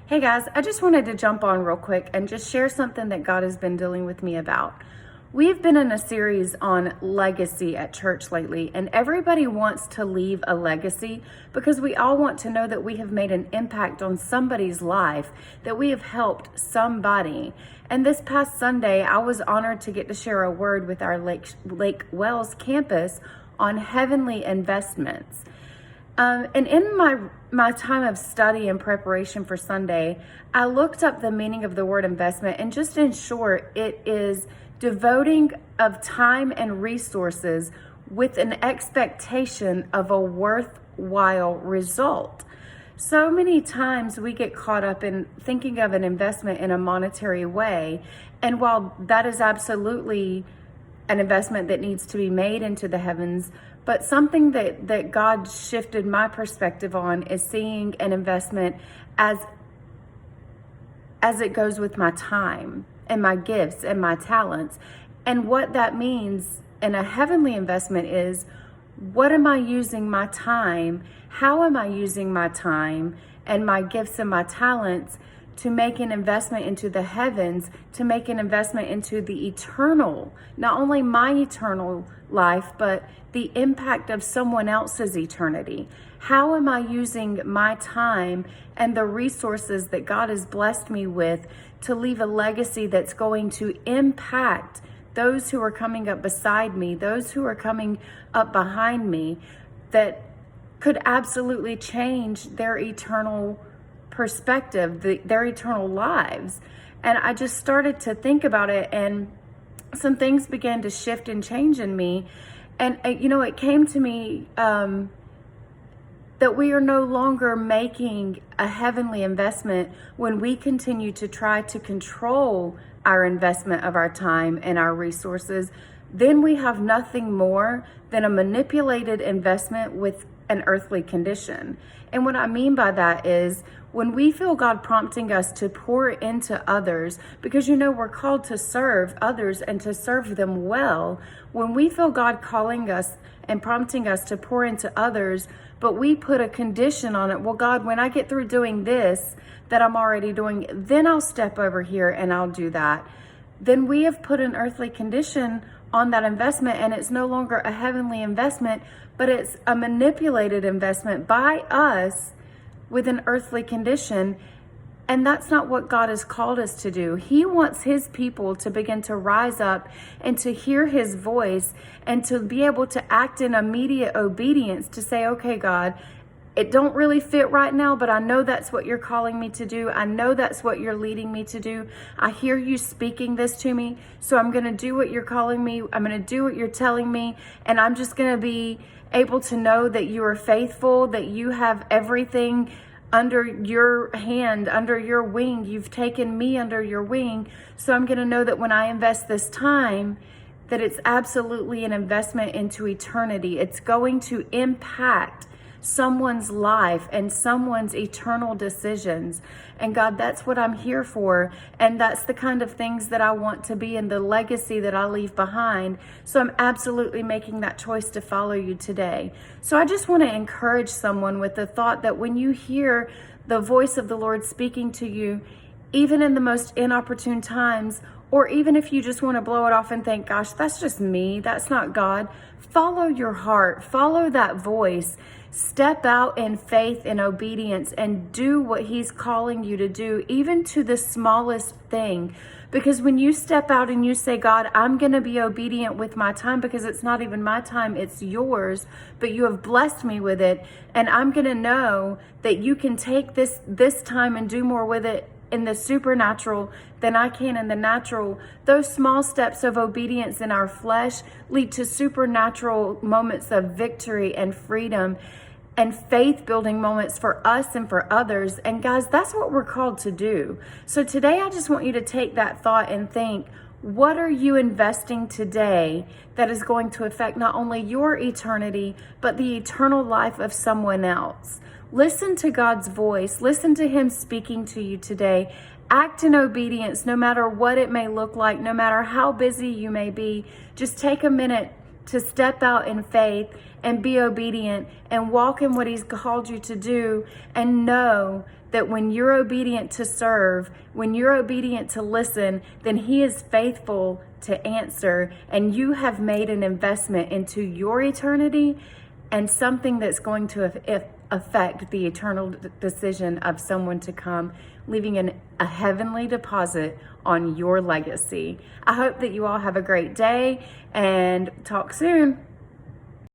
Hey guys, I just wanted to jump on real quick and just share something that God has been dealing with me about. We've been in a series on legacy at church lately, and everybody wants to leave a legacy because we all want to know that we have made an impact on somebody's life, that we have helped somebody. And this past Sunday, I was honored to get to share a word with our Lake Wells campus on heavenly investments. And in my time of study and preparation for Sunday, I looked up the meaning of the word investment, and just in short, it is devoting of time and resources with an expectation of a worthwhile result. So many times we get caught up in thinking of an investment in a monetary way, and while that is absolutely an investment that needs to be made into the heavens, but something that God shifted my perspective on is seeing an investment as it goes with my time and my gifts and my talents. And what that means in a heavenly investment is, what am I using my time? How am I using my time and my gifts and my talents to make an investment into the heavens, to make an investment into the eternal, not only my eternal life, but the impact of someone else's eternity? How am I using my time and the resources that God has blessed me with to leave a legacy that's going to impact those who are coming up beside me, those who are coming up behind me, that could absolutely change their eternal perspective, their eternal lives? And I just started to think about it, and some things began to shift and change in me. And it came to me that we are no longer making a heavenly investment when we continue to try to control our investment of our time and our resources. Then we have nothing more than a manipulated investment with an earthly condition. And what I mean by that is, when we feel God prompting us to pour into others, because we're called to serve others and to serve them well, when we feel God calling us and prompting us to pour into others, but we put a condition on it, well, God, when I get through doing this that I'm already doing, then I'll step over here and I'll do that. Then we have put an earthly condition on that investment, and it's no longer a heavenly investment, but it's a manipulated investment by us with an earthly condition. And that's not what God has called us to do. He wants his people to begin to rise up and to hear his voice and to be able to act in immediate obedience, to say, okay, God, it don't really fit right now, but I know that's what you're calling me to do. I know that's what you're leading me to do. I hear you speaking this to me, so I'm going to do what you're calling me. I'm going to do what you're telling me, and I'm just going to be able to know that you are faithful, that you have everything under your hand, under your wing. You've taken me under your wing, so I'm going to know that when I invest this time, that it's absolutely an investment into eternity. It's going to impact someone's life and someone's eternal decisions. And God, that's what I'm here for. And that's the kind of things that I want to be in the legacy that I leave behind. So I'm absolutely making that choice to follow you today. So I just want to encourage someone with the thought that when you hear the voice of the Lord speaking to you, even in the most inopportune times, or even if you just want to blow it off and think, gosh, that's just me, that's not God, follow your heart, follow that voice. Step out in faith and obedience and do what he's calling you to do, even to the smallest thing. Because when you step out and you say, God, I'm going to be obedient with my time, because it's not even my time, it's yours, but you have blessed me with it. And I'm going to know that you can take this time and do more with it in the supernatural than I can in the natural. Those small steps of obedience in our flesh lead to supernatural moments of victory and freedom and faith building moments for us and for others. And guys, that's what we're called to do. So today I just want you to take that thought and think, what are you investing today that is going to affect not only your eternity, but the eternal life of someone else? Listen to God's voice. Listen to him speaking to you today. Act in obedience, no matter what it may look like, no matter how busy you may be. Just take a minute to step out in faith and be obedient and walk in what He's called you to do, and know that when you're obedient to serve, when you're obedient to listen, then He is faithful to answer, and you have made an investment into your eternity and something that's going to affect the eternal decision of someone to come, leaving a heavenly deposit on your legacy. I hope that you all have a great day and talk soon.